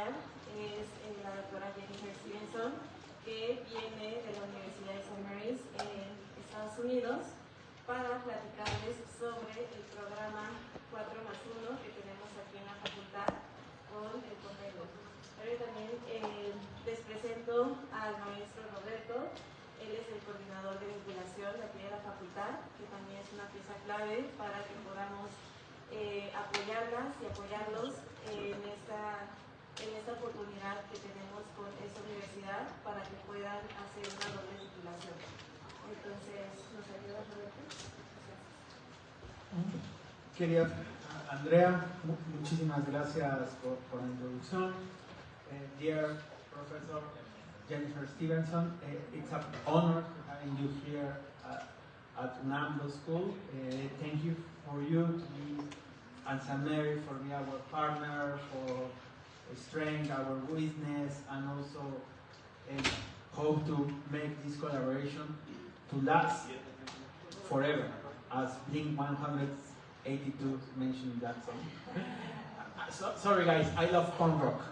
acompañar es la doctora Jennifer Stevenson, que viene de la Universidad de St. Mary's en Estados Unidos para platicarles sobre el programa 4+1 que tenemos aquí en la facultad con el convenio. Pero también les presento al maestro Roberto. Él es el coordinador de vinculación de aquí de la facultad, que también es una pieza clave para que podamos apoyarlas y apoyarlos en esta oportunidad que tenemos con esta universidad para que puedan hacer una doble titulación. Entonces, ¿nos ayuda, Roberto? Querida Andrea, muchísimas gracias por la introducción. Dear Professor Jennifer Stevenson, it's an honor having you here at UNAMDO School. Thank you for you to be and St. Mary for be our partner, for strength our business, and also hope to make this collaboration to last forever, as Blink 182 mentioned that song. Sorry guys, I love punk rock.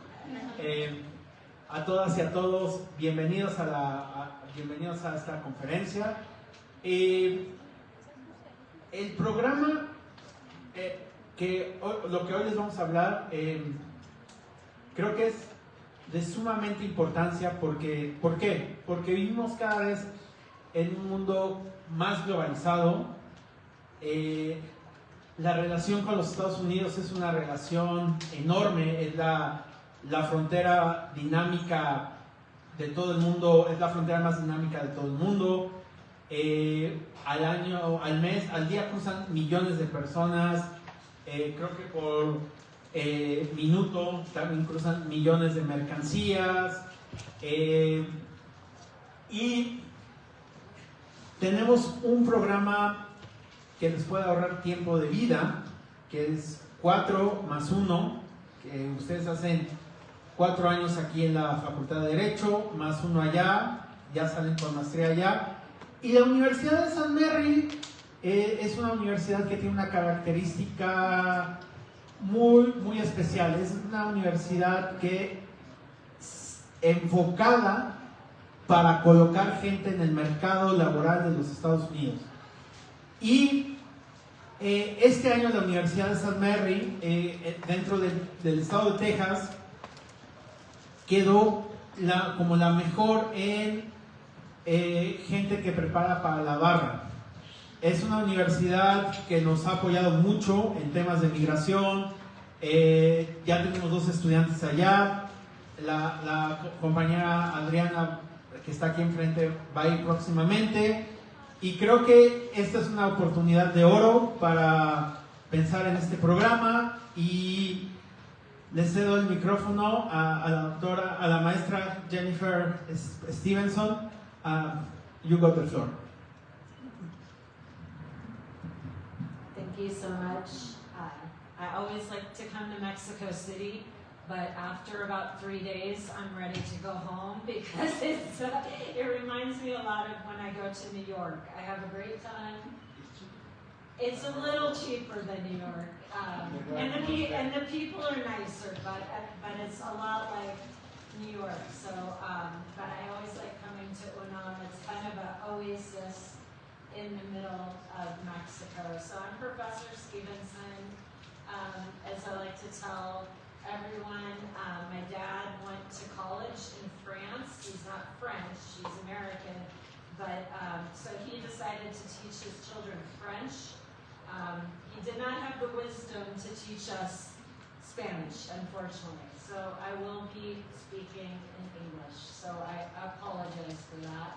A todas y a todos, bienvenidos a esta conferencia. El programa lo que hoy les vamos a hablar creo que es de sumamente importancia porque ¿por qué? Porque vivimos cada vez en un mundo más globalizado. La relación con los Estados Unidos es una relación enorme, es la frontera dinámica de todo el mundo, es la frontera más dinámica de todo el mundo. Al año, al mes, al día cruzan millones de personas. Creo que por minuto también cruzan millones de mercancías. Y tenemos un programa que les puede ahorrar tiempo de vida, que es 4+1, que ustedes hacen 4 años aquí en la Facultad de Derecho, más 1 allá, ya salen con maestría allá. Y la Universidad de St. Mary es una universidad que tiene una característica muy especial. Es una universidad que es enfocada para colocar gente en el mercado laboral de los Estados Unidos. Y este año la Universidad de St. Mary, dentro del estado de Texas, quedó como la mejor en gente que prepara para la barra. Es una universidad que nos ha apoyado mucho en temas de migración. Ya tenemos 2 estudiantes allá. La compañera Adriana, que está aquí enfrente, va a ir próximamente. Y creo que esta es una oportunidad de oro para pensar en este programa. Y les cedo el micrófono a la doctora, a la maestra Jennifer Stevenson. You got the floor. Thank you so much. I always like to come to Mexico City, but after about 3 days, I'm ready to go home because it reminds me a lot of when I go to New York. I have a great time. It's a little cheaper than New York, and the people are nicer, but it's a lot like New York. So, but I always like coming to UNAM. It's kind of an oasis in the middle of Mexico. So I'm Professor Stevenson. As I like to tell everyone, my dad went to college in France. He's not French, he's American. But so he decided to teach his children French. He did not have the wisdom to teach us Spanish, unfortunately. So I will be speaking in English. So I apologize for that.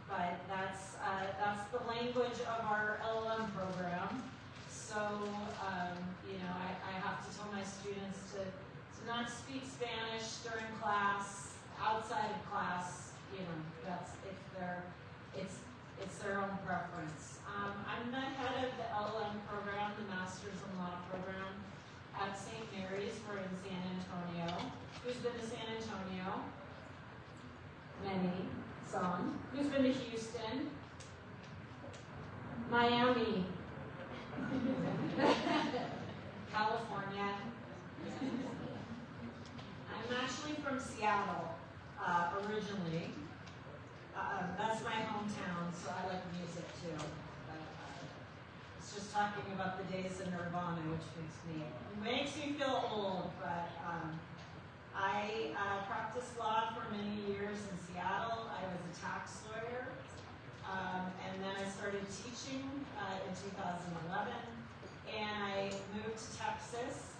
But that's the language of our LLM program. So, I have to tell my students to not speak Spanish during class, outside of class, that's it's their own preference. I'm the head of the LLM program, the Masters in Law program at St. Mary's. We're in San Antonio. Who's been to San Antonio? Many. Some. Who's been to Houston? Miami. California. from Seattle originally. That's my hometown, so I like music too. It's just talking about the days of Nirvana, which makes me feel old. But I practiced law for many years in Seattle. I was a tax lawyer, and then I started teaching in 2011, and I moved to Texas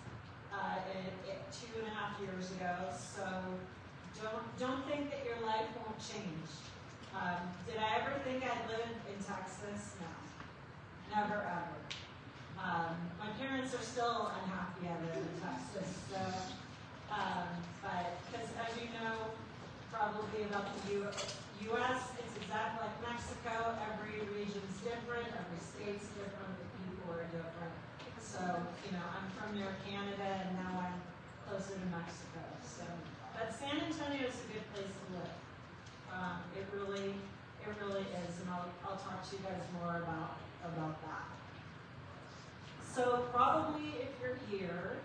2.5 years ago. So don't think that your life won't change. Did I ever think I'd live in Texas? No. Never ever. My parents are still unhappy I live in Texas. So, but because as you know probably about the U.S., it's exactly like Mexico. Every region's different, every state's different, the people are different. So, I'm from near Canada and now I'm closer to Mexico. So, but San Antonio is a good place to live. It really is, and I'll talk to you guys more about that. So probably if you're here,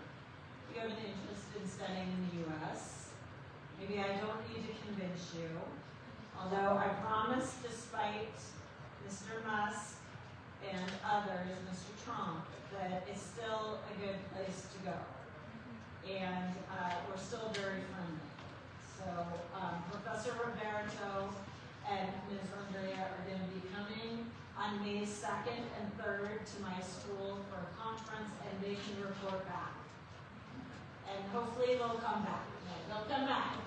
you have an interest in studying in the U.S. Maybe I don't need to convince you, although I promise, despite Mr. Musk and others, Mr. Trump, that it's still a good place to go. And we're still very friendly. So Professor Roberto and Ms. Andrea are going to be coming on May 2nd and 3rd to my school for a conference, and they can report back. And hopefully they'll come back. They'll come back.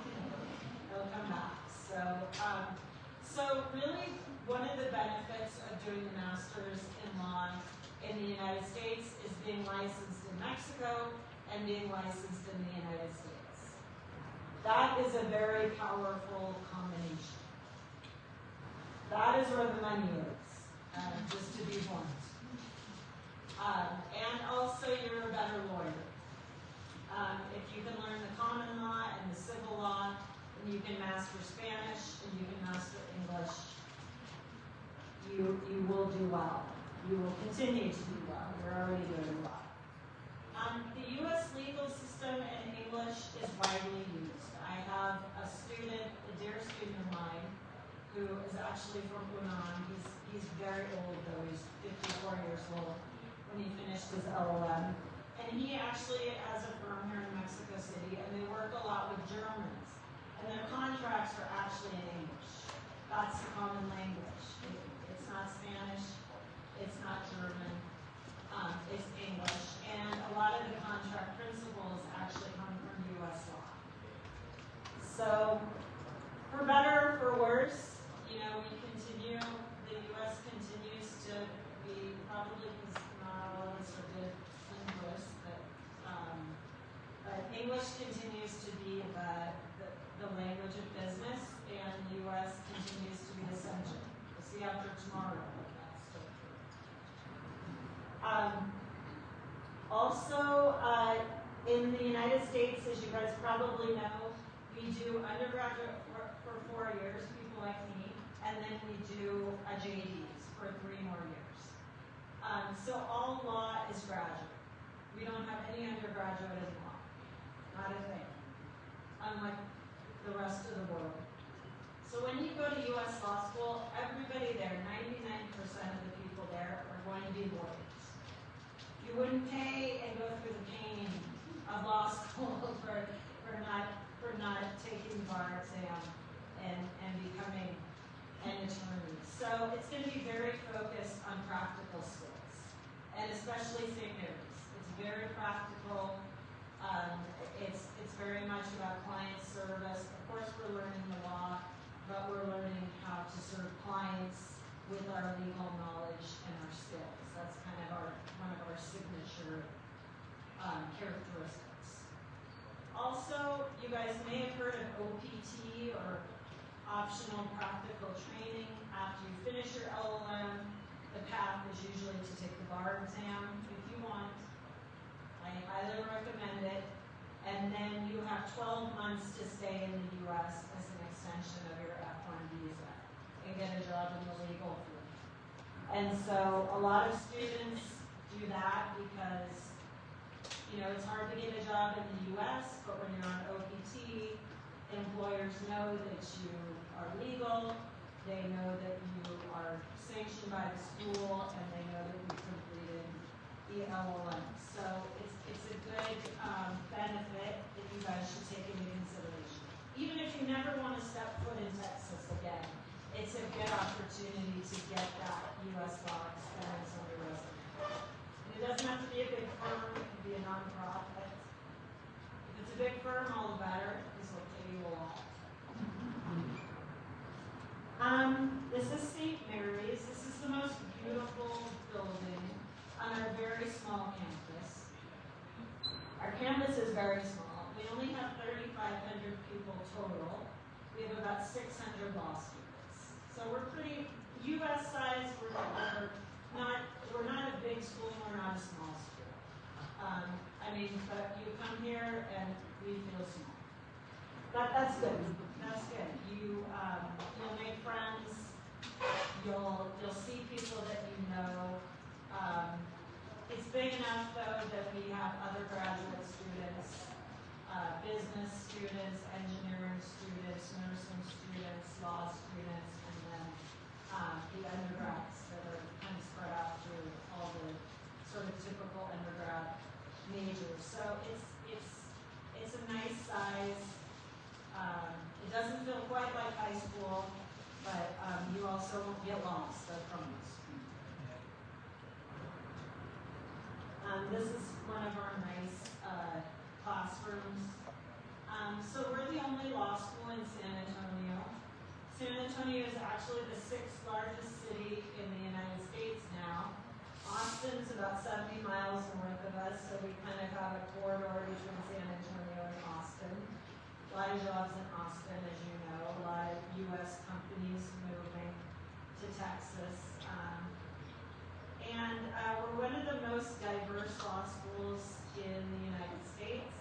They'll come back. So really, one of the benefits of doing the master's in law in the United States is being licensed in Mexico and being licensed in the United States. That is a very powerful combination. That is where the money is, just to be blunt. And also, you're a better lawyer. If you can learn the common law and the civil law, and you can master Spanish, and you can master English, you will do well. You will continue to do well. You're already doing well. The U.S. legal system in English is widely used. I have a student, a dear student of mine, who is actually from Hunan. He's very old though, he's 54 years old when he finished his LLM. And he actually has a firm here in Mexico City, and they work a lot with Germans. And their contracts are actually in English. That's the common language. It's not Spanish, it's not German, it's English. And a lot of the contract principles actually come from U.S. law. So, for better or for worse, we continue, the U.S. continues to be, probably because not all of us are good linguists, but English continues to be the language of business, and the U.S. continues to be the center. We'll see after tomorrow if that's still true. Also, in the United States, as you guys probably know, we do undergraduate for 4 years, people like me, and then we do a JDs for 3 more years. So all law is graduate. We don't have any undergraduate in law. Not a thing. Unlike the rest of the world. So when you go to U.S. law school, everybody there, 99% of the people there are going to be lawyers. You wouldn't pay and go through the pain of law school for not taking the bar exam and becoming an attorney. So it's going to be very focused on practical skills, and especially St. Mary's. It's very practical. It's very much about client service. Of course, we're learning the law, but we're learning how to serve clients with our legal knowledge and our skills. That's kind of one of our signature characteristics. Also, you guys may have heard of OPT, or optional practical training. After you finish your LLM, the path is usually to take the bar exam if you want. I highly recommend it. And then you have 12 months to stay in the U.S. as an extension of your F1 visa and get a job in the legal field. And so a lot of students do that because, it's hard to get a job in the U.S., but when you're on OPT, engineers know that you are legal, they know that you are sanctioned by the school, and they know that you completed the LLM. So it's a good benefit that you guys should take into consideration. Even if you never want to step foot in Texas again, it's a good opportunity to get that U.S. law experience on your resume. And it doesn't have to be a big firm, it can be a nonprofit. If it's a big firm, all the better, because they'll pay you a lot. This is St. Mary's. This is the most beautiful building on our very small campus. Our campus is very small. We only have 3,500 people total. We have about 600 law students. So we're pretty U.S. size. We're not a big school. We're not a small school. But you come here and we feel small. That's good. That's good. You'll make friends. You'll see people that you know. It's big enough though that we have other graduate students, business students, engineering students, nursing students, law students, and then the undergrads that are kind of spread out through all the sort of typical undergrad majors. So it's a nice size. It doesn't feel quite like high school, but you also won't get lost, I promise. This is one of our nice classrooms. So we're the only law school in San Antonio. San Antonio is actually the 6th largest city in the United States now. Austin's about 70 miles north of us, so we kind of have a corridor between San Antonio and Austin. A lot of jobs in Austin, as you know, a lot of U.S. companies moving to Texas. We're one of the most diverse law schools in the United States.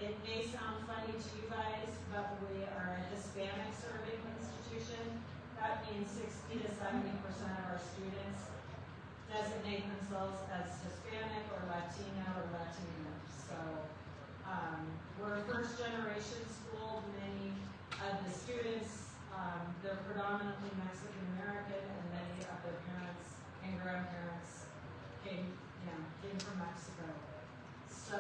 It may sound funny to you guys, but we are a Hispanic serving institution. That means 60 to 70% of our students designate themselves as Hispanic or Latino or Latino. So we're a first generation school. Many of the students, they're predominantly Mexican American, and many of their parents and grandparents came from Mexico. So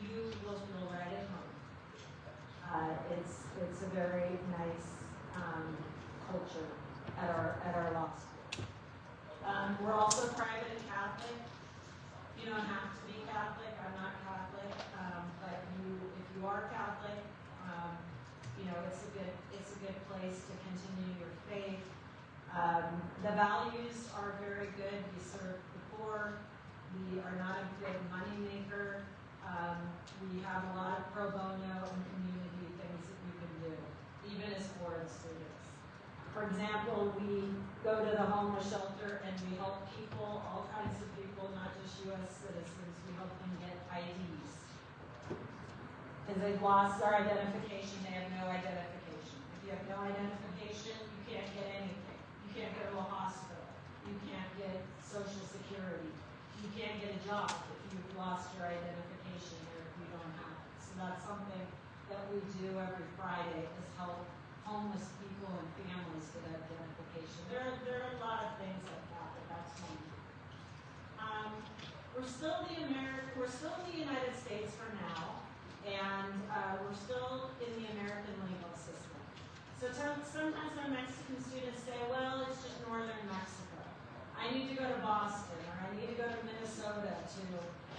you will feel right at home. It's a very nice culture at our law school. We're also private and Catholic. You don't have to be Catholic. I'm not Catholic, but if you are Catholic, it's a good place to continue your faith. The values are very good. We serve the poor. We are not a big money maker. We have a lot of pro bono and community things that we can do, even as foreign students. For example, we go to the homeless shelter and we help people, all kinds of people, not just U.S. citizens. We help them get IDs. Because they've lost their identification, they have no identification. If you have no identification, you can't get anything. You can't go to a hospital. You can't get Social Security. You can't get a job if you've lost your identification or if you don't have it. So that's something that we do every Friday, is help homeless people and families get identification. There are a lot of things like that, but that's one. We're still in the United States for now, and we're still in the American legal system. So sometimes our Mexican students say, well, it's just northern Mexico. I need to go to Boston, or I need to go to Minnesota to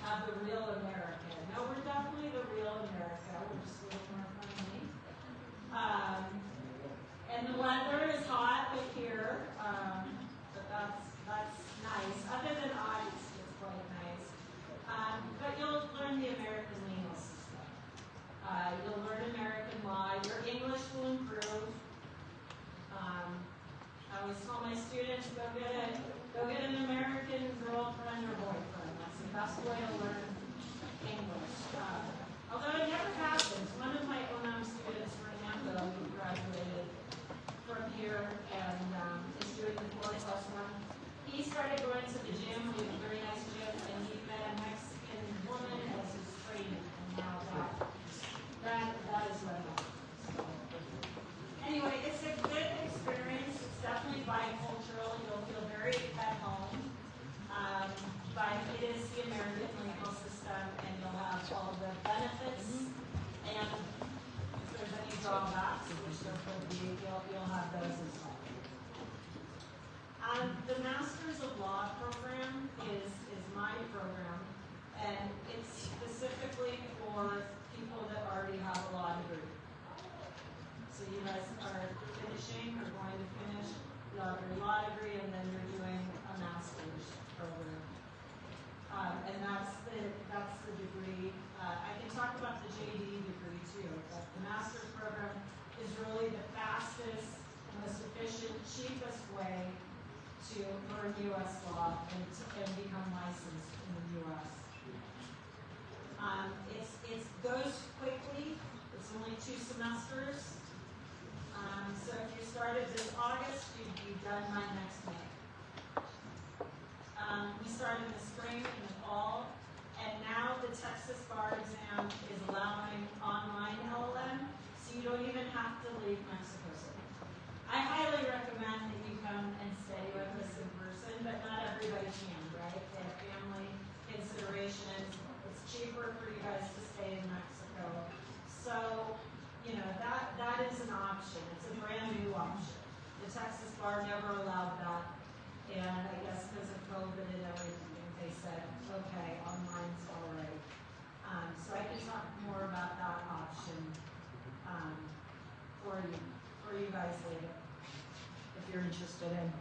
have the real America. No, we're definitely the real America. We're just a little more friendly. And the weather is hot up here, but that's nice. Other than ice, it's quite nice. But you'll learn the American legal system. You'll learn American law. Your English will improve. I always tell my students, go get an American girlfriend or boyfriend. That's the best way to learn you'll have those as well. The Masters of Law program is my program, and it's specifically for people that already have a law degree. So you guys are finishing or going to finish your law degree, and then you're doing a master's program. And that's the degree. I can talk about the JD degree too, but the master's program is really the fastest, most efficient, cheapest way to learn U.S. law and become licensed in the U.S. It goes quickly. It's only 2 semesters. So if you started this August, you'd be done by next May. We started in the spring and the fall, and now the Texas bar exam is allowing online LLM, so you don't even have to leave Mexico City. I highly recommend that you come and stay with us in person, but not everybody can, right? They have family considerations. It's cheaper for you guys to stay in Mexico. So, you know, that is an option. It's a brand new option. The Texas bar never allowed that. And I guess because of COVID and everything, they said, okay, online's all right. So I can talk more about that option for you guys later, if you're interested in.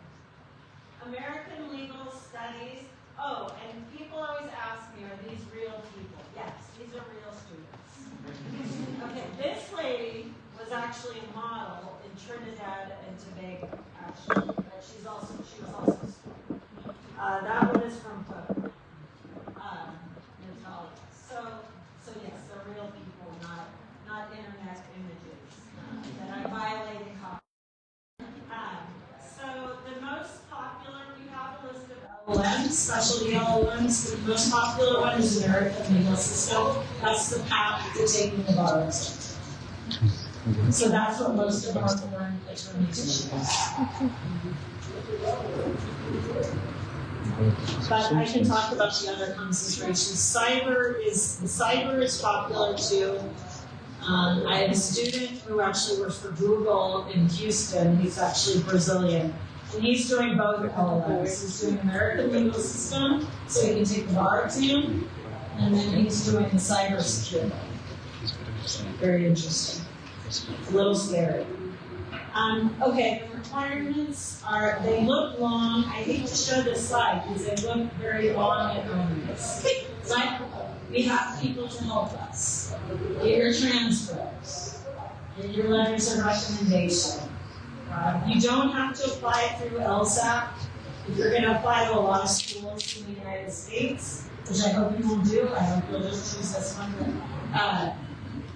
American Legal Studies. Oh, and people always ask me, are these real people? Yes, these are real students. Okay, this lady was actually a model in Trinidad and Tobago, actually. But she was also a student. That one is from Puerto Natalia. So yes, they're real people, not internet images that I violated copyright. So the most popular, we have a list of LLMs, specialty LLMs. The most popular one is American Legal System. That's the path to taking the bar exam. So that's what most of our foreign attorneys choose. But I can talk about the other concentrations. Cyber is popular too. I have a student who actually works for Google in Houston. He's actually Brazilian. And he's doing both LLMs. He's doing American Legal System, so he can take the bar exam, and then he's doing the cyber security. Very interesting. A little scary. Okay, the requirements are, they look long. I hate to show this slide because they look very long and onerous. But we have people to help us. Get your transcripts. Get your letters of recommendation. You don't have to apply through LSAT. If you're going to apply to a lot of schools in the United States, which I hope you will do, I hope you'll just choose this one.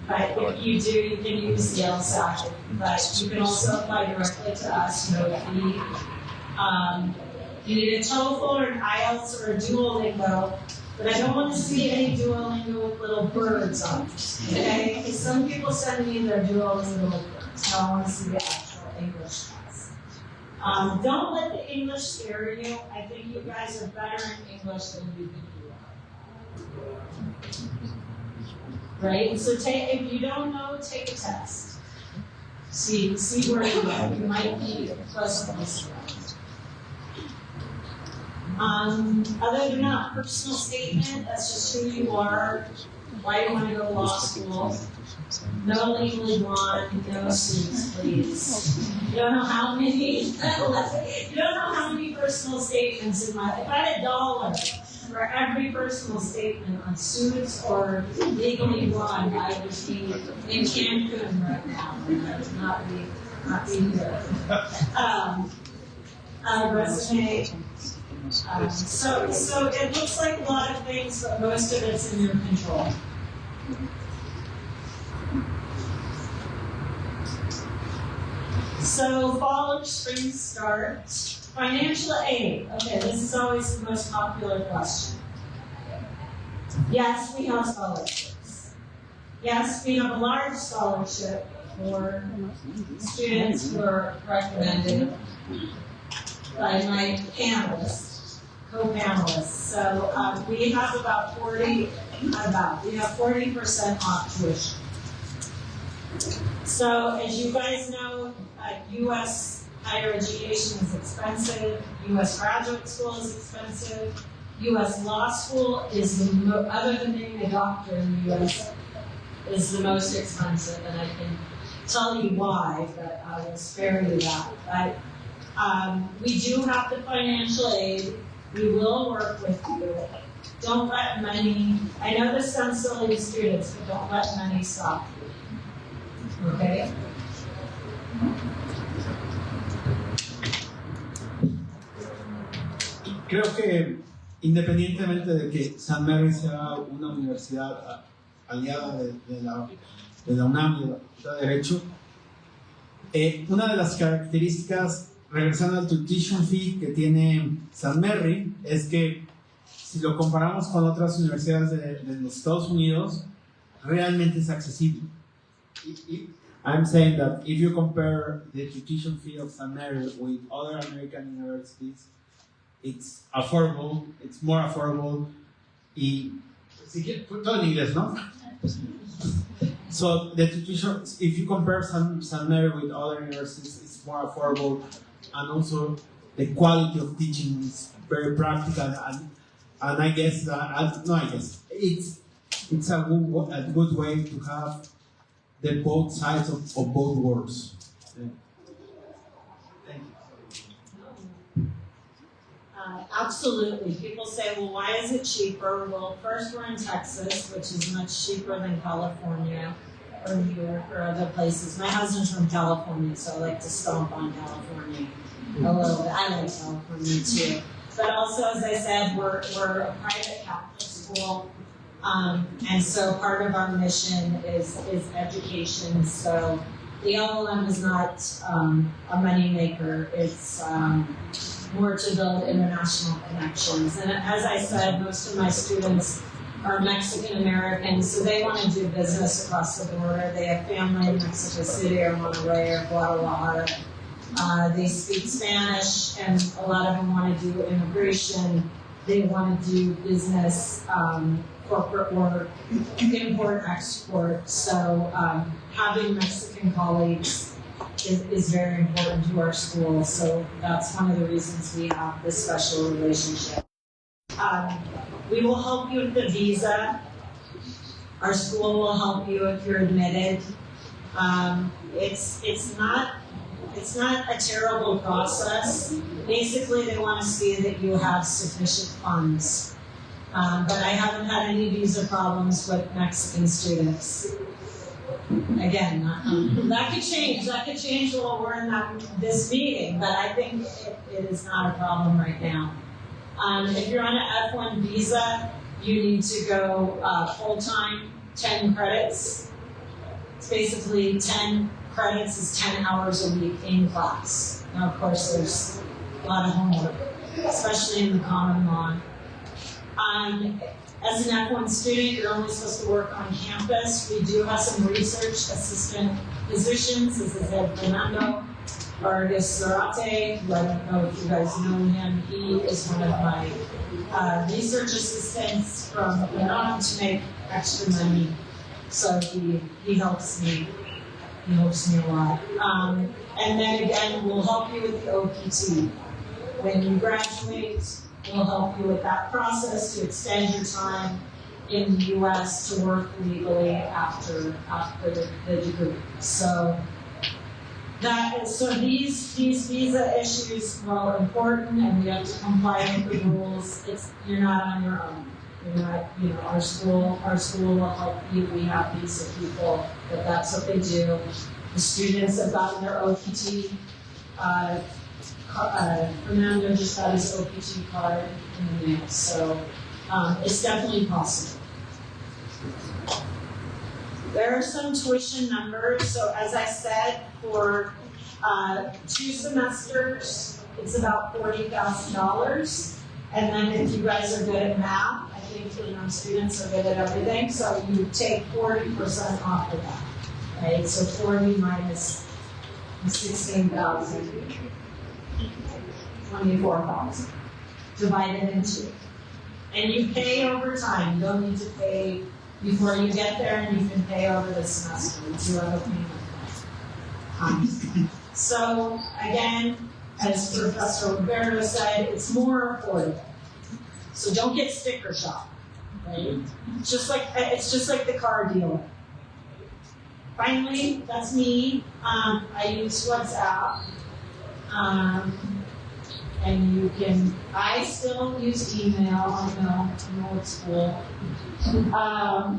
But if you do, you can use the LSAT. But you can also apply directly to us, no fee. You need a TOEFL or an IELTS or a Duolingo. But I don't want to see any Duolingo with little birds on it. Okay? Because some people send me their Duolingo with birds. I want to see the actual English class. Don't let the English scare you. I think you guys are better in English than you think you are. Right? So if you don't know, take a test. See where you go. You might be pleasantly surprised. Other than that, personal statement, that's just who you are, why you want to go to law school. No legally blonde, no suits, please. You don't know how many personal statements in my life. If I had $1 for every personal statement on suits or legally blonde, I would be in Cancun right now. I would not be here. Resume. So it looks like a lot of things, but most of it's in your control. So fall or spring start. Financial aid. Okay, this is always the most popular question. Yes, we have scholarships. Yes, we have a large scholarship for students who are recommended by my panelists, co-panelists. So we have about 40% off tuition. So as you guys know, U.S. higher education is expensive, U.S. graduate school is expensive, U.S. law school is other than being a doctor in the U.S., is the most expensive, and I can tell you why, but I will spare you that. But we do have the financial aid. We will work with you. Don't let money, I know this sounds silly to students, but don't let money stop you. Okay? Creo que independientemente de que St. Mary sea una universidad aliada de la UNAM y de la Facultad de Derecho, una de las características, regresando al tuition fee que tiene St. Mary, es que si lo comparamos con otras universidades de los Estados Unidos, realmente es accesible. I'm saying that if you compare the tuition fee of St. Mary with other American universities, it's affordable, it's more affordable, y todo en inglés, ¿no? So the tuition, if you compare St. Mary with other universities, it's more affordable, and also the quality of teaching is very practical, and I guess, it's a good way to have the both sides of both worlds. Yeah. Thank you. Absolutely. People say, well, why is it cheaper? Well, first, we're in Texas, which is much cheaper than California or New York or other places. My husband's from California, so I like to stomp on California a little bit. I like California too. But also, as I said, we're a private Catholic school, and so part of our mission is education. So the LLM is not a money maker. It's more to build international connections. And as I said, most of my students are Mexican Americans, so they want to do business across the border. They have family in Mexico City or Monterrey or Guadalajara. They speak Spanish, and a lot of them want to do immigration. They want to do business, corporate work, import, export. So having Mexican colleagues is very important to our school. So that's one of the reasons we have this special relationship. We will help you with the visa. Our school will help you if you're admitted. It's not a terrible process. Basically, they want to see that you have sufficient funds. But I haven't had any visa problems with Mexican students. Again, that could change. That could change while we're in this meeting, but I think it is not a problem right now. If you're on an F1 visa, you need to go full-time, 10 credits. It's basically 10 credits is 10 hours a week in class. Now, of course, there's a lot of homework, especially in the common law. As an F1 student, you're only supposed to work on campus. We do have some research assistant positions. This is Fernando Vargas Zarate, who I don't know if you guys know him. He is one of my research assistants from UNAM to make extra money. So he helps me. He helps me a lot. And then again, we'll help you with the OPT. When you graduate, we'll help you with that process to extend your time in the U.S. to work legally after the degree. So these visa issues are important, and we have to comply with the rules. You're not on your own. You're not, our school will help you. We have visa people, but that's what they do. The students have gotten their OPT. Fernando just got his OPT card in the mail, so it's definitely possible. There are some tuition numbers. So as I said, for 2 semesters, it's about $40,000. And then if you guys are good at math, I think students are good at everything, so you take 40% off of that, right? So 40 minus 16,000. 24,000 divided into. And you pay over time. You don't need to pay before you get there, and you can pay over the semester. You do have a payment plan. So again, as Professor Roberto said, it's more affordable. So don't get sticker shock, right? It's just like the car dealer. Finally, that's me. I use WhatsApp. And you can, I still use email, I know, I'm old school.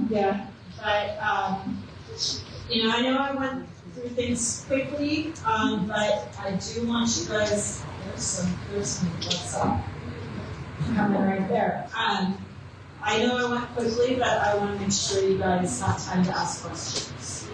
Yeah, but, I know I went through things quickly, but I do want you guys, there's some WhatsApp coming right there. I know I went quickly, but I want to make sure you guys have time to ask questions.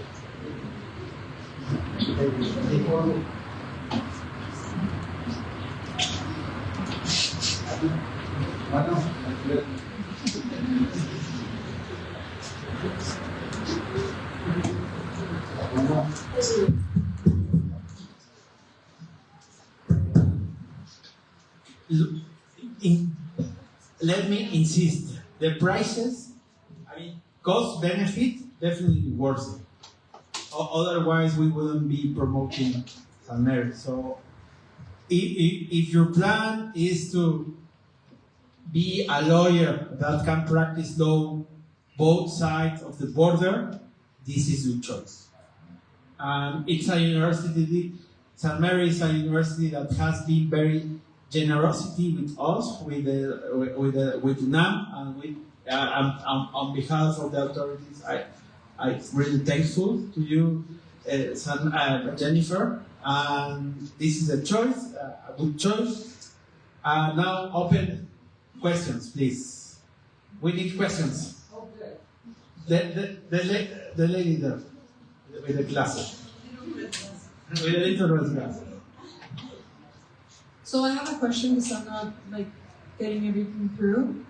Let me insist, the prices, cost benefit, definitely worth it. Otherwise, we wouldn't be promoting St. Mary's. So, if your plan is to be a lawyer that can practice law both sides of the border, this is your choice. It's a university, St. Mary's is a university that has been very generosity with us, with UNAM, and with on behalf of the authorities. I'm really thankful to you, Jennifer. And this is a choice, a good choice. Now open questions, please. We need questions. Oh, good. The lady there with the glasses. With the little red glasses. So I have a question because I'm not getting everything through.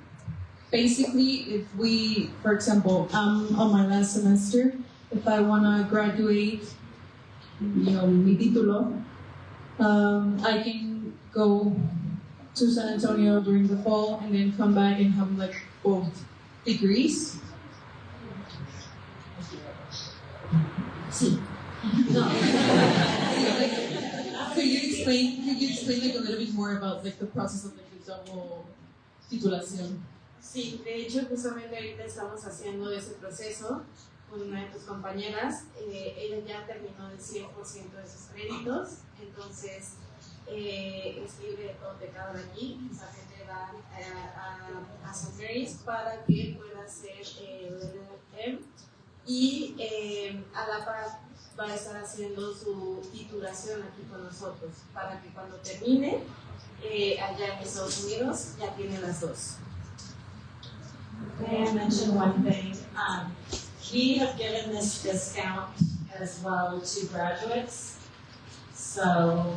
Basically, if we, for example, on my last semester, if I want to graduate, mi título, I can go to San Antonio during the fall and then come back and have both degrees. Sí. No. Could you explain a little bit more about the process of the double titulación? Sí, de hecho, justamente ahorita estamos haciendo ese proceso con una de tus compañeras. Ella ya terminó el 100% de sus créditos, entonces es libre todo pecado de aquí. Esa gente va a St. Mary's para que pueda hacer el LLM y a la par va a estar haciendo su titulación aquí con nosotros para que cuando termine allá en Estados Unidos ya tiene las dos. May I mention one thing? We have given this discount as well to graduates. So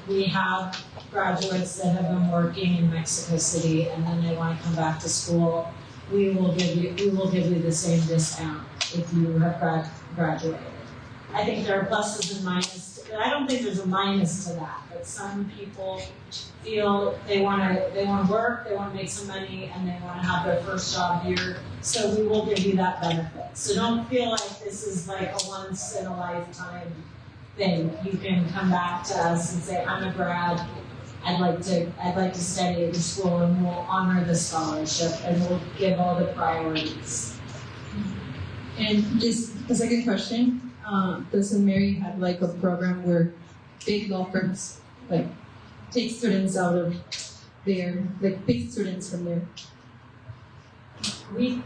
we have graduates that have been working in Mexico City and then they want to come back to school. We will give you the same discount if you have graduated. I think there are pluses and minuses. I don't think there's a minus to that, but some people feel they want to work, they want to make some money, and they want to have their first job here. So we will give you that benefit. So don't feel like this is like a once in a lifetime thing. You can come back to us and say, I'm a grad. I'd like to study at your school, and we'll honor the scholarship, and we'll give all the priorities. And just the second question. Does St. Mary have a program where big law firms take students out of there, pick students from there? We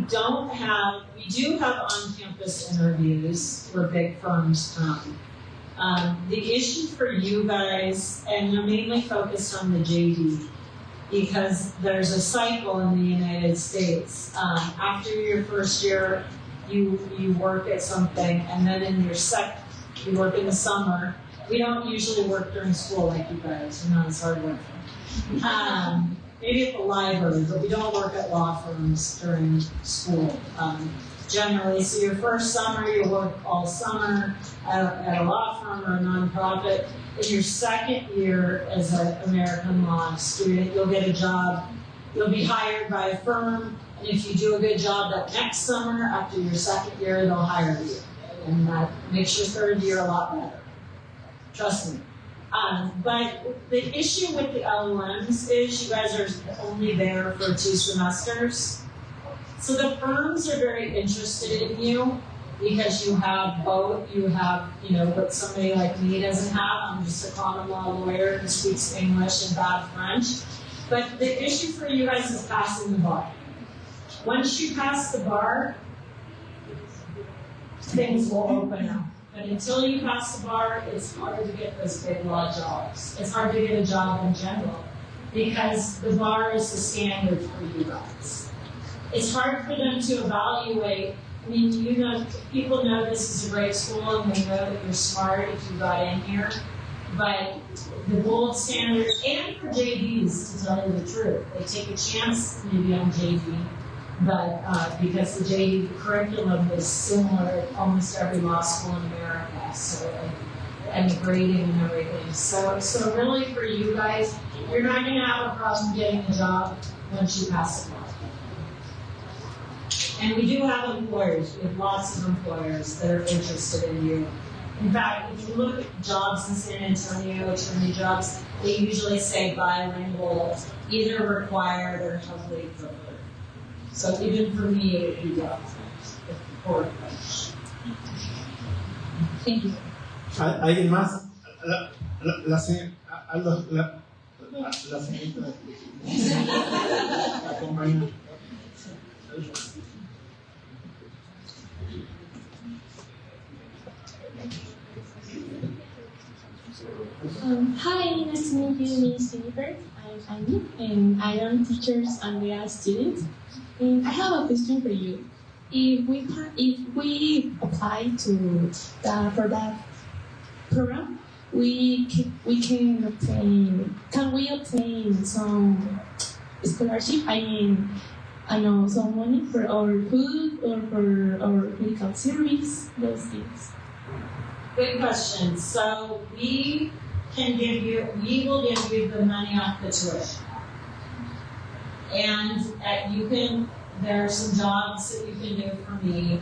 do have on-campus interviews where big firms come. The issue for you guys, and you're mainly focused on the JD, because there's a cycle in the United States. After your first year, you work at something, and then in your you work in the summer. We don't usually work during school like you guys. You're not as hard working. Maybe at the library, but we don't work at law firms during school. Generally, so your first summer, you work all summer at a law firm or a nonprofit. In your second year as an American law student, you'll get a job. You'll be hired by a firm. And if you do a good job that next summer, after your second year, they'll hire you. and that makes your third year a lot better. Trust me. But the issue with the LLMs is you guys are only there for 2 semesters. So the firms are very interested in you because you have both. You have, what somebody like me doesn't have. I'm just a common law lawyer who speaks English and bad French. But the issue for you guys is passing the bar. Once you pass the bar, things will open up. But until you pass the bar, it's hard to get those big law jobs. It's hard to get a job in general because the bar is the standard for you guys. It's hard for them to evaluate. I mean, people know this is a great school and they know that you're smart if you got in here. But the gold standard, and for JDs, to tell you the truth, they take a chance maybe on JD, but because the JD curriculum is similar at almost every law school in America, so and the grading and everything. So really for you guys, you're not going to have a problem getting a job once you pass the bar. And we do have employers. We have lots of employers that are interested in you. In fact, if you look at jobs in San Antonio, attorney jobs, they usually say bilingual, either required or heavily preferred. So even for me, it would be for French. Thank you. ¿Alguien más? La señorita. La compañera. Hi, nice to meet you, Miss Jennifer. I'm Annie, and I am teachers and we are students. And I have a question for you. If we apply for that program, we can obtain. Can we obtain some scholarship? I know some money for our food or for our medical service, those things. Good question. So we will give you the money off the tuition. And there are some jobs that you can do for me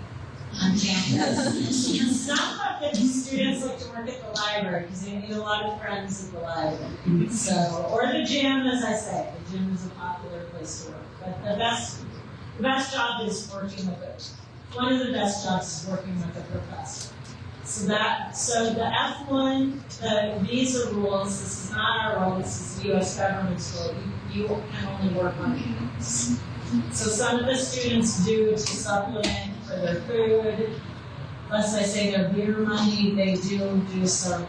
on campus. It's not that the students like to work at the library because they need a lot of friends at the library. Or the gym, as I say. The gym is a popular place to work. But the best job is working with it. One of the best jobs is working with a professor. So the F1, the visa rules, this is not our rule, this is the U.S. government's rule. You can only work on campus. So some of the students do to supplement for their food. Unless I say their beer money, they do some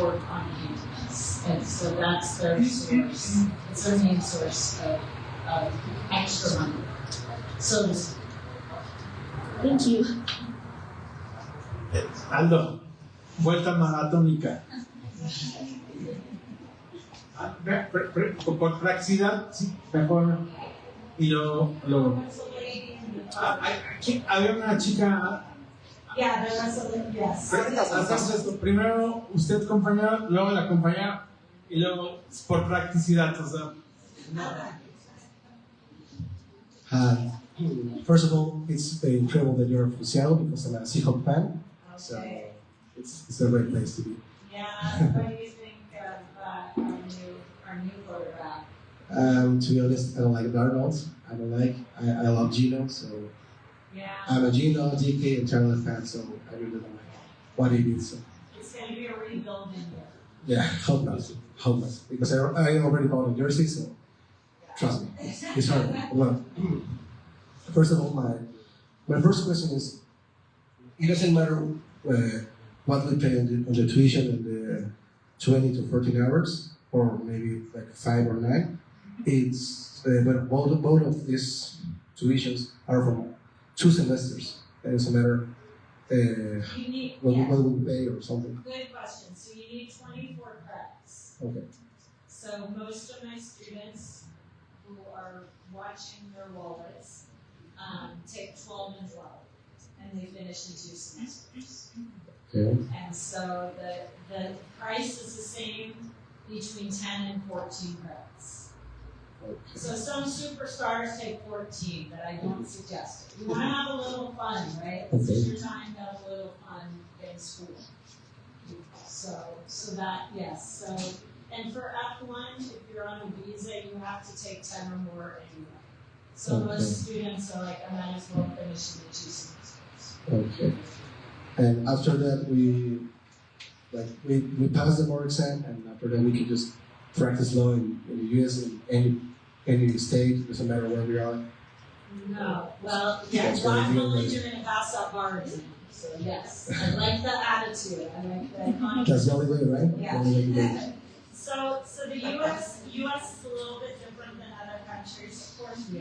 work on campus. And so that's their source. It's their main source of extra money. So Thank you. Aldo, vuelta maratónica. Por practicidad, sí, mejor. Y luego. Aquí había una chica. Yeah, there was a yes. Hacemos esto. Primero usted compañera, luego la compañera y luego por practicidad. O sea, First of all, it's incredible that you're from Seattle because I'm a Seahawks fan. So it's a great place to be. Yeah, what do you think of our new photograph? To be honest, I don't like Darnold. I love Gino, so Yeah. I'm a Gino, DK, and Charlie fan, so I really don't like what he did. So It's going to be a rebuilding year. yeah, hopeless, because I already bought a jersey, so trust me, it's hard. Well, first of all, my first question is, it doesn't matter what we pay on the tuition and the 20 to 14 hours, or maybe like 5 or 9. It's but both of these tuitions are from 2 semesters. It doesn't matter what we pay or something. Good question. So you need 24 credits. Okay. So most of my students who are watching their wallets take 12 and 12, and they finish in 2 semesters. Okay. And so the price is the same between 10 and 14 credits. Okay. So some superstars take 14, but I don't suggest it. You want to have a little fun, right? This is your time to have a little fun. in school. So that, yes. So, and for F1, if you're on a visa, you have to take 10 or more anyway. So Okay. most students are like, I might as well finish in the 2 semesters. Okay. And after that, we pass the bar exam, and after that, we can just practice law in the US, in any state, doesn't matter where we are. No, well, yeah, That's what God you willing, do. you're gonna pass that bar exam. So yes, I like the attitude. I like the That's the only way, right? Yeah. The only way to do it. So the U.S. is a little bit different than other countries. Of course we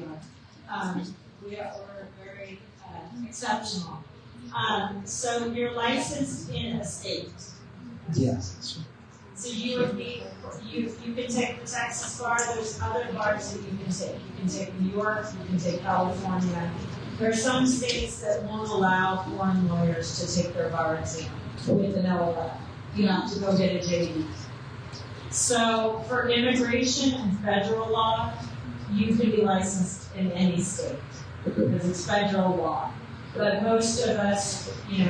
are. We're very exceptional. So you're licensed in a state. Yes, that's right. So you would be, you can take the Texas bar. There's other bars that you can take. You can take New York. You can take California. There are some states that won't allow foreign lawyers to take their bar exam with an LLM. You have to go get a JD. So for immigration and federal law, you can be licensed in any state because it's federal law. But most of us, if you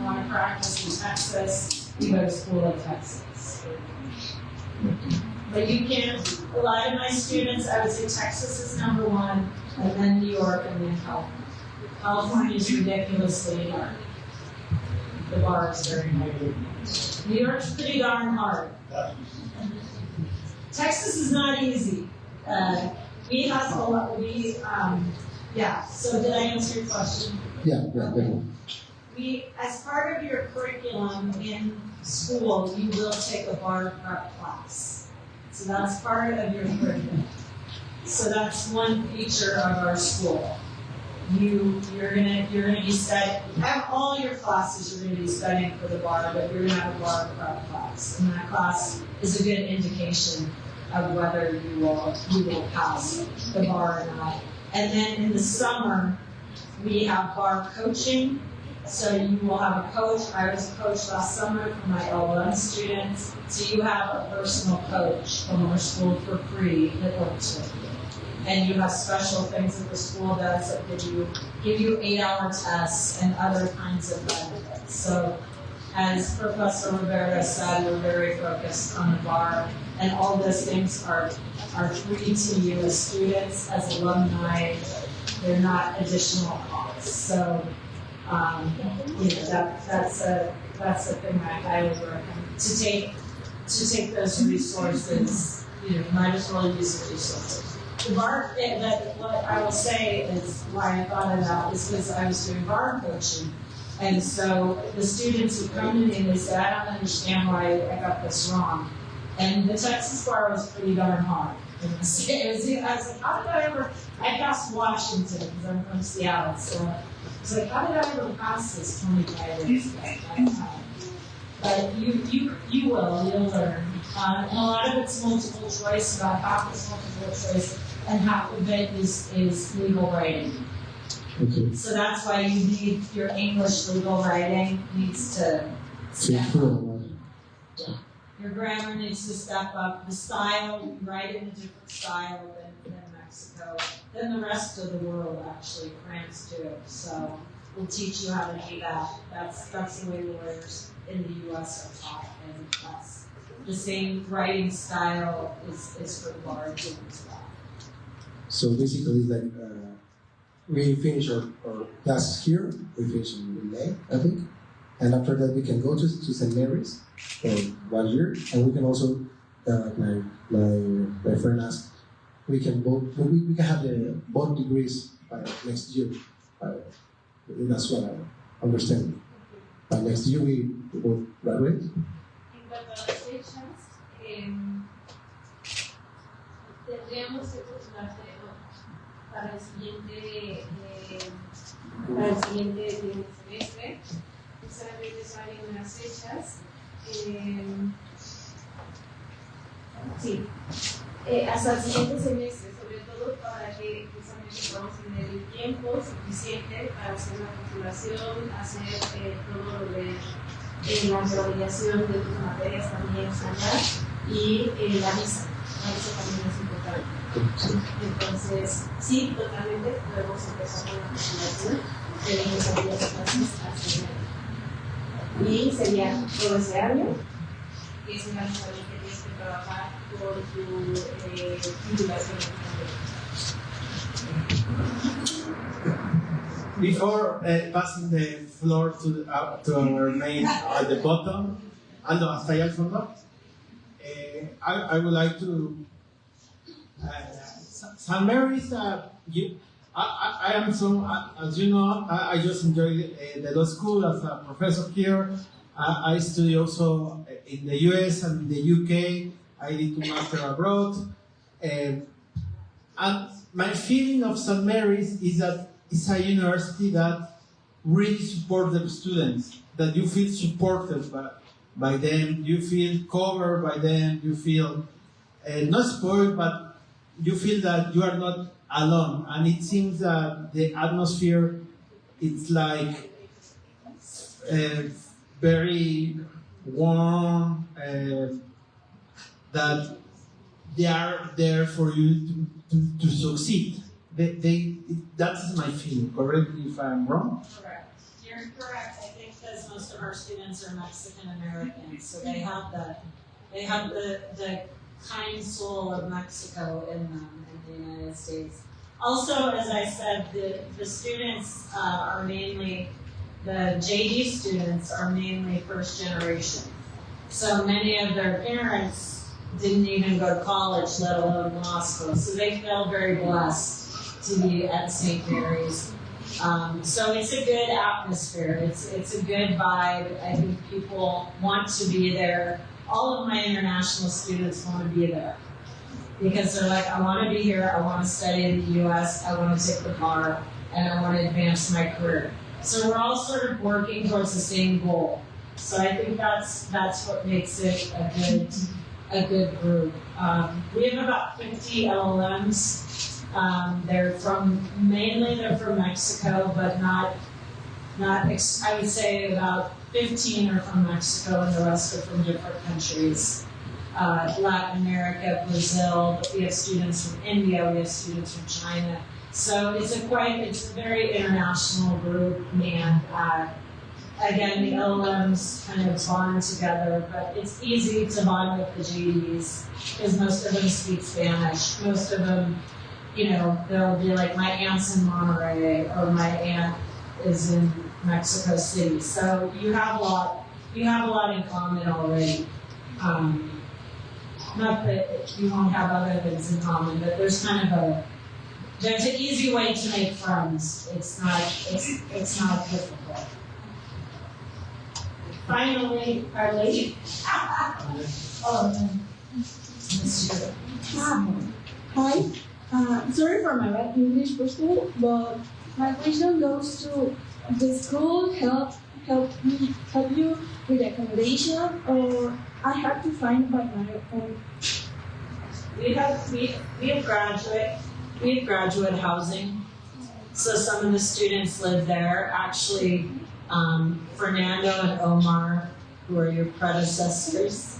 want to practice in Texas, you go to school in Texas. But you can't, a lot of my students, I would say Texas is number 1, and then New York, and then California. California is ridiculously hard. The bar is very hard. New York's pretty darn hard. Texas is not easy. We have a lot, yeah, so did I answer your question? Yeah, definitely. As part of your curriculum in school, you will take a bar prep class. So that's part of your curriculum. So that's one feature of our school. You're gonna be studying, all your classes you're gonna be studying for the bar, but you're gonna have a bar prep class. And that class is a good indication of whether you will pass the bar or not. And then in the summer, we have bar coaching. So you will have a coach. I was a coach last summer for my LLM students. So you have a personal coach from our school for free that works with you. And you have special things that the school does that give you 8-hour tests and other kinds of benefits. So as Professor Rivera said, we're very focused on the bar, and all those things are free to you as students, as alumni. They're not additional costs. So that's a thing I highly recommend. To take those resources, might as well use the resources. The bar, what I will say is why I thought of that is because I was doing bar coaching. And so the students would come to me and they say, I don't understand why I got this wrong. And the Texas bar was pretty darn hard. I was like, how did I passed Washington because I'm from Seattle. So I was like, how did I ever pass this 25 years ago? But you'll learn. And a lot of it's multiple choice, about half is multiple choice, and half of it is legal writing. Okay. So that's why you need your English legal writing needs to step up. Your grammar needs to step up. The style, you write in a different style than Mexico, than the rest of the world actually, France too. So we'll teach you how to do that. That's the way lawyers in the US are taught, and that's the same writing style is for the bar as well. So basically, it's like we finish our classes here. We finish in May, I think, and after that we can go to St. Mary's for 1 year, and we can also, like my friend asked, we can have both degrees by next year. That's what I understand. By next year we will graduate. En cuanto a las fechas, tendríamos que postularte para el siguiente semestre. Solamente se abren unas fechas. Sí, hasta el siguiente semestre, sobre todo para que precisamente podamos tener el tiempo suficiente para hacer la postulación, hacer todo lo de la revalidación de tus materias también allá y la visa. La visa también es importante. Entonces, sí, totalmente podemos empezar con la postulación, debemos abrir las clases hacia y sería todo ese año. Y es un año en el que tienes que trabajar por tu titulación. Before passing the floor to our main at the bottom, Aldo, hasta allá al fondo, I would like to. St. Mary's, I am so, as you know, I just enjoyed the law school as a professor here. I study also in the US and the UK. I did 2 masters abroad. And my feeling of St. Mary's is that it's a university that really supports their students, that you feel supported by them, you feel covered by them, you feel not spoiled, but you feel that you are not alone. And it seems that the atmosphere, it's like very warm, that they are there for you to succeed. That's my feeling. Correct me if I'm wrong. Correct. You're correct. I think because most of our students are Mexican Americans, so they have the kind soul of Mexico in them in the United States. Also, as I said, the students are mainly, the JD students are mainly first generation. So many of their parents didn't even go to college, let alone law school. So they feel very blessed to be at St. Mary's. So it's a good atmosphere. It's a good vibe. I think people want to be there. All of my international students want to be there because they're like, I want to be here. I want to study in the U.S. I want to take the bar, and I want to advance my career. So we're all sort of working towards the same goal. So I think that's what makes it a good group. We have about 50 LLMs. They're from Mexico, but not. I would say about 15 are from Mexico, and the rest are from different countries. Latin America, Brazil. But we have students from India. We have students from China. So it's a very international group, and again, the LLMs kind of bond together, but it's easy to bond with the GDs because most of them speak Spanish. Most of them, they'll be like, my aunt's in Monterey, or my aunt is in Mexico City. So you have a lot in common already. Not that you won't have other things in common, but there's an easy way to make friends. It's not difficult. Finally, our lady. Hi. Sorry for my bad English, first of all, but my question goes to the school help you with accommodation, or I have to find by my own. We have graduate housing. So some of the students live there. Actually, Fernando and Omar, who are your predecessors,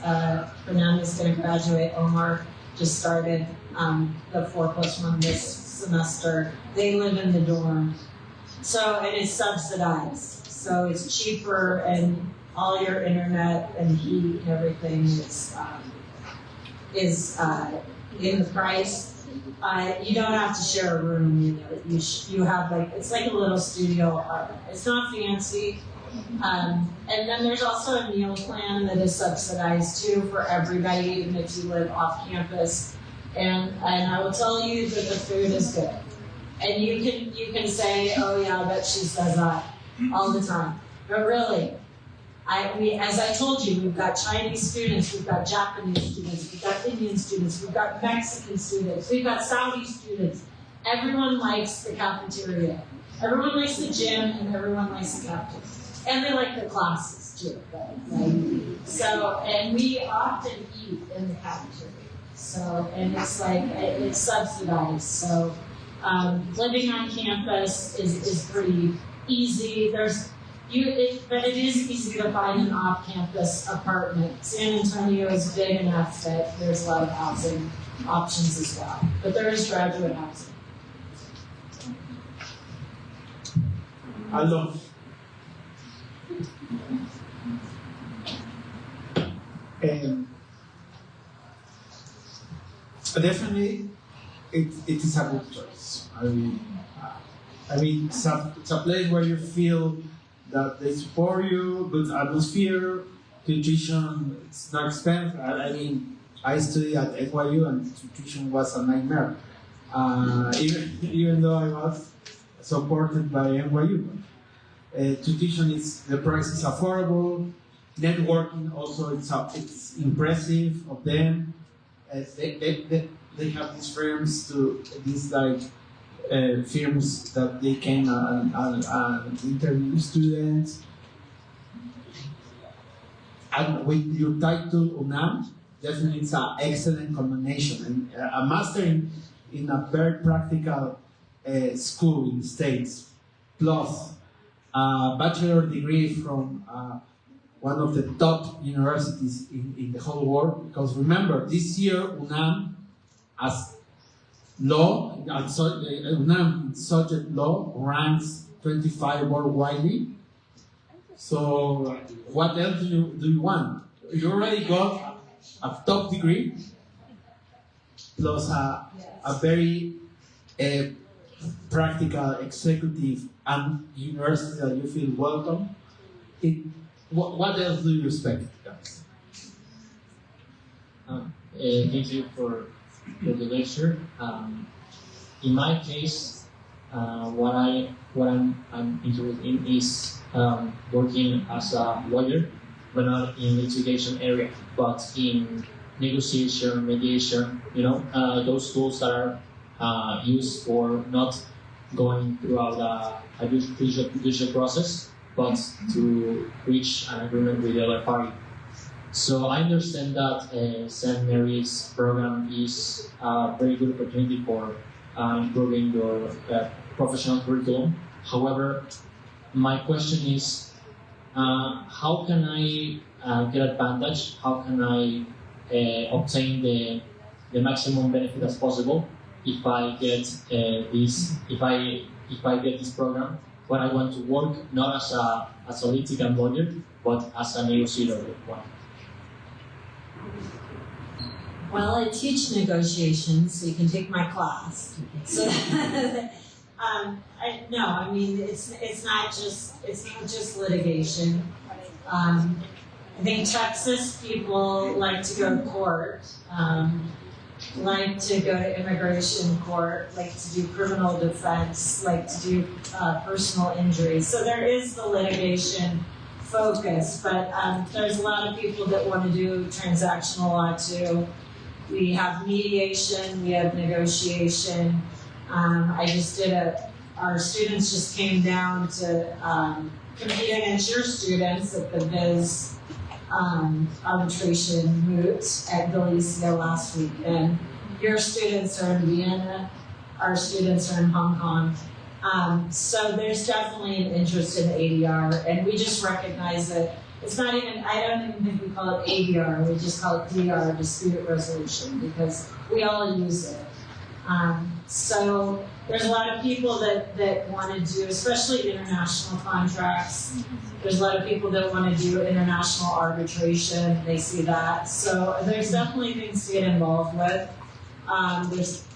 Fernando's going to graduate. Omar just started the 4+1 this semester. They live in the dorm. So it is subsidized. So it's cheaper, and all your internet and heat and everything is in the price. You don't have to share a room. You have it's like a little studio apartment. It's not fancy. And then there's also a meal plan that is subsidized too for everybody, even if you live off campus. And I will tell you that the food is good. And you can say, oh yeah, I bet she says that all the time. But really, as I told you, we've got Chinese students, we've got Japanese students, we've got Indian students, we've got Mexican students, we've got Saudi students. Everyone likes the cafeteria. Everyone likes the gym, and everyone likes the cafeteria. And they like the classes too, right? So, and we often eat in the cafeteria. So, and it's subsidized. So, living on campus is pretty easy. But it is easy to find an off-campus apartment. San Antonio is big enough that there's a lot of housing options as well. But there is graduate housing. Aldo. Definitely, it is a good choice. I mean, it's a place where you feel that they support you, good atmosphere, tuition, it's not expensive. I mean, I studied at NYU and tuition was a nightmare. Even though I was supported by NYU. Tuition is, the price is affordable. Networking also, it's impressive of them. They have these firms firms that they can interview students. And with your title UNAM, definitely it's an excellent combination. And a master in a very practical school in the States, plus a bachelor degree from one of the top universities in the whole world. Because remember, this year UNAM, as UNAM subject law ranks 25 worldwide. So what else do you want? You already got a top degree plus a very practical executive and university that you feel welcome. What else do you expect, guys? Thank you for the lecture. In my case, what I'm interested in is working as a lawyer, but not in litigation area, but in negotiation, mediation. Those tools that are used for not going throughout a judicial process, but to reach an agreement with the other party. So I understand that St. Mary's program is a very good opportunity for improving your professional curriculum. However, my question is, how can I get advantage? How can I obtain the maximum benefit as possible if I get if I get this program? When I want to work not as a litigant lawyer, but as a negotiator. Well, I teach negotiations, so you can take my class. So, it's not just litigation. I think Texas people like to go to court, like to go to immigration court, like to do criminal defense, like to do personal injury. So there is the litigation focus, but there's a lot of people that want to do transactional law too. We have mediation, we have negotiation. Our students just came down to compete against your students at the Biz arbitration moot at Galicia last week. And your students are in Vienna, our students are in Hong Kong. So there's definitely an interest in ADR, and we just recognize that it's not even, I don't even think we call it ADR, we just call it DR, dispute resolution, because we all use it. So there's a lot of people that want to do, especially international contracts. There's a lot of people that want to do international arbitration. They see that. So there's definitely things to get involved with.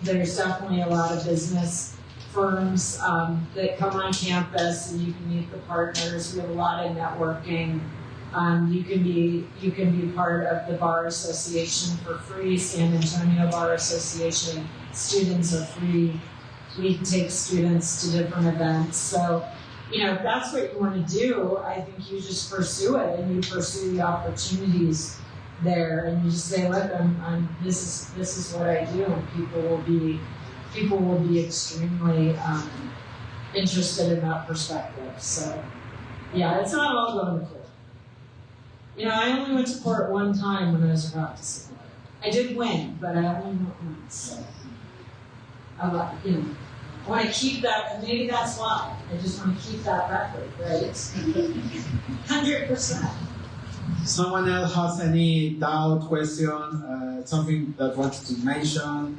There's definitely a lot of business firms that come on campus, and you can meet the partners. We have a lot of networking. You can be part of the Bar Association for free, San Antonio Bar Association. Students are free. We take students to different events. So, if that's what you want to do, I think you just pursue it, and you pursue the opportunities there, and you just say, look, this is what I do, and people will be extremely interested in that perspective. So, yeah, it's not all going to court. I only went to court one time when I was a practicing lawyer. I did win, but I only went once. So, I want to keep that, and maybe that's why. I just want to keep that record, right? 100%. Someone else has any doubt, question, something that wants to mention?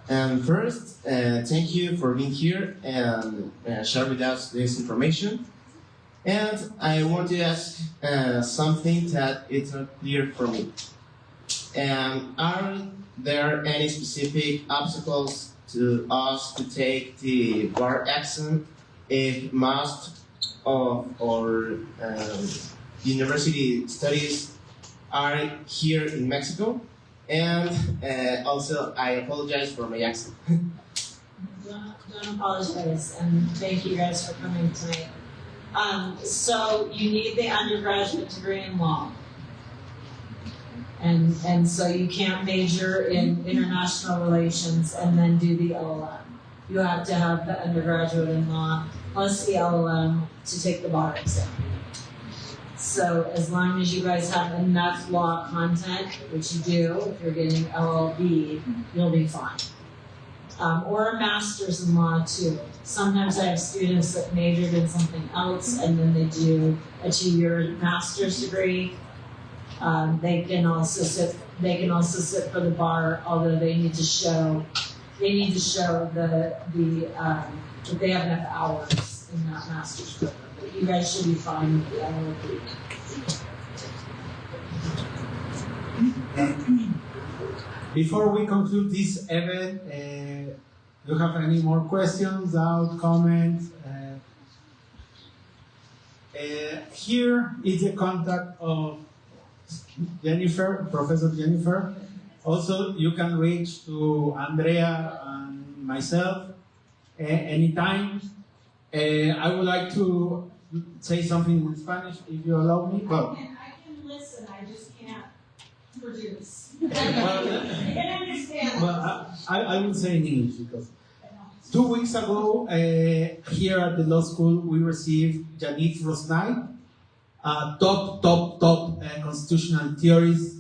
And first, thank you for being here and share with us this information. And I want to ask something that is not clear for me. Are there any specific obstacles to us to take the bar exam if most of our university studies are here in Mexico? And also, I apologize for my accent. Don't apologize, and thank you guys for coming tonight. So you need the undergraduate degree in law. And so you can't major in international relations and then do the LLM. You have to have the undergraduate in law plus the LLM to take the bar exam. So as long as you guys have enough law content, which you do, if you're getting LLB, you'll be fine. Or a master's in law too. Sometimes I have students that majored in something else and then they do a 2-year master's degree. They can also sit for the bar, although they need to show that they have enough hours in that master's program. But you guys should be fine with the LLB. Before we conclude this event, do you have any more questions, doubts, comments? Here is the contact of Jennifer, Professor Jennifer. Also, you can reach to Andrea and myself anytime. I would like to say something in Spanish, if you allow me. Well, I can listen, I just can't produce. well, I can understand. well, I will say in English because 2 weeks ago, here at the law school, we received Janit Rosnai, top constitutional theorist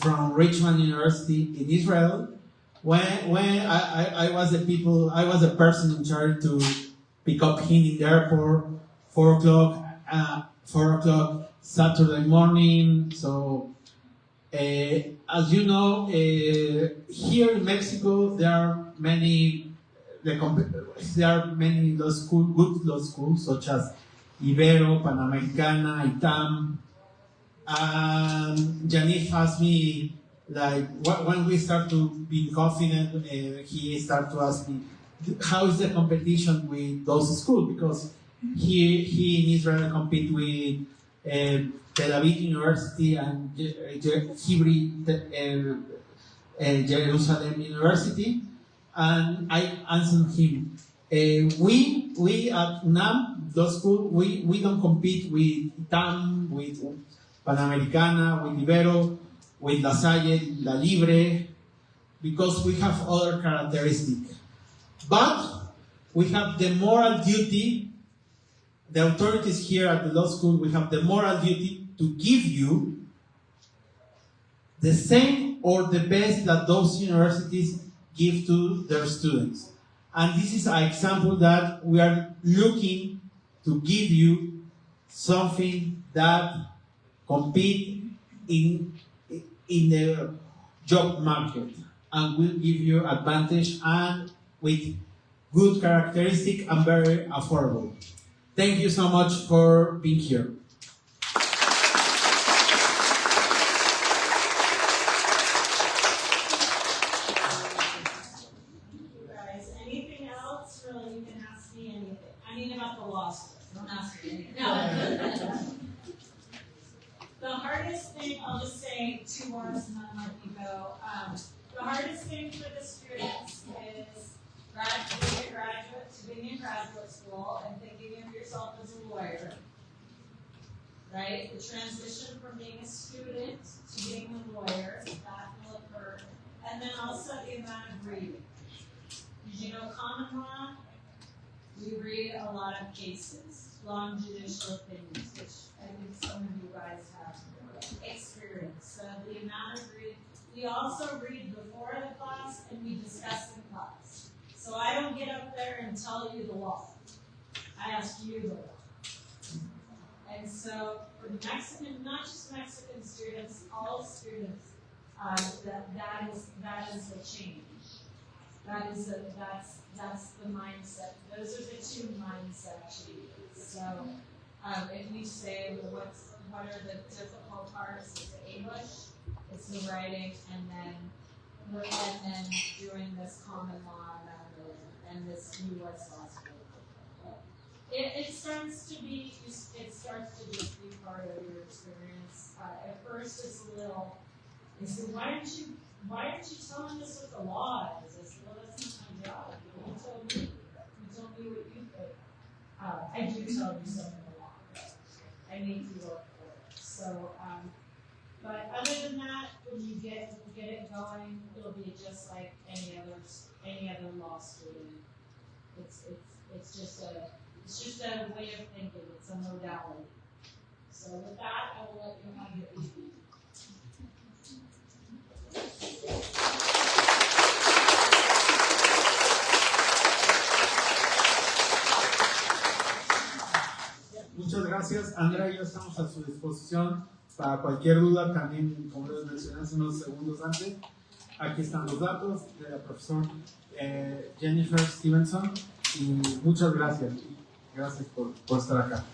from Richmond University in Israel. When I was the person in charge to pick up him in the airport, 4 o'clock Saturday morning. So, as you know, here in Mexico there are many law schools, good law schools, such as Ibero, Panamericana, ITAM. Janif asked me, like, when we start to be confident, he started to ask me, how is the competition with those schools? Because he in Israel compete with Tel Aviv University and Jerusalem University. And I answered him, we at UNAM, law school, we don't compete with ITAM, with Panamericana, with Ibero, with La Salle, La Libre, because we have other characteristics. But we have the moral duty, the authorities here at the law school, we have the moral duty to give you the same or the best that those universities give to their students. And this is an example that we are looking to give you something that compete in the job market and will give you advantage and with good characteristic and very affordable. Thank you so much for being here. Anything else? Really, you can ask me anything. I mean, about the law school. Don't ask me anything. No. The hardest thing, I'll just say 2 words and then let you go. The hardest thing for the students is being in graduate school and thinking of yourself as a lawyer. Right? The transition from being a student to being a lawyer, that will occur. And then also the amount of reading. Did you know common law? We read a lot of cases, long judicial opinions, which I think some of you guys have experience. So the amount of reading. We also read before the class and we discuss in class. So I don't get up there and tell you the law. I ask you the law. And so for the Mexican, not just Mexican students, all students, that is the change. that's the mindset. Those are the two mindset changes. So if we say what are the difficult parts, it's the English, it's the writing, and then doing this common law method and this U.S. law school. It starts to be part of your experience. At first, it's a little. They say, why aren't you telling us what the law is? I said, well, that's not my job. You told me what you think. I do tell you some of the law. I make you work for it. So, but other than that, when you get it going, it'll be just like any other law student. It's just a way of thinking. It's a modality. So with that, I will let you have your evening. Muchas gracias, Andrea y yo estamos a su disposición para cualquier duda. También, como les mencioné hace unos segundos antes, aquí están los datos de la profesora Jennifer Stevenson, y muchas gracias. Gracias por estar acá.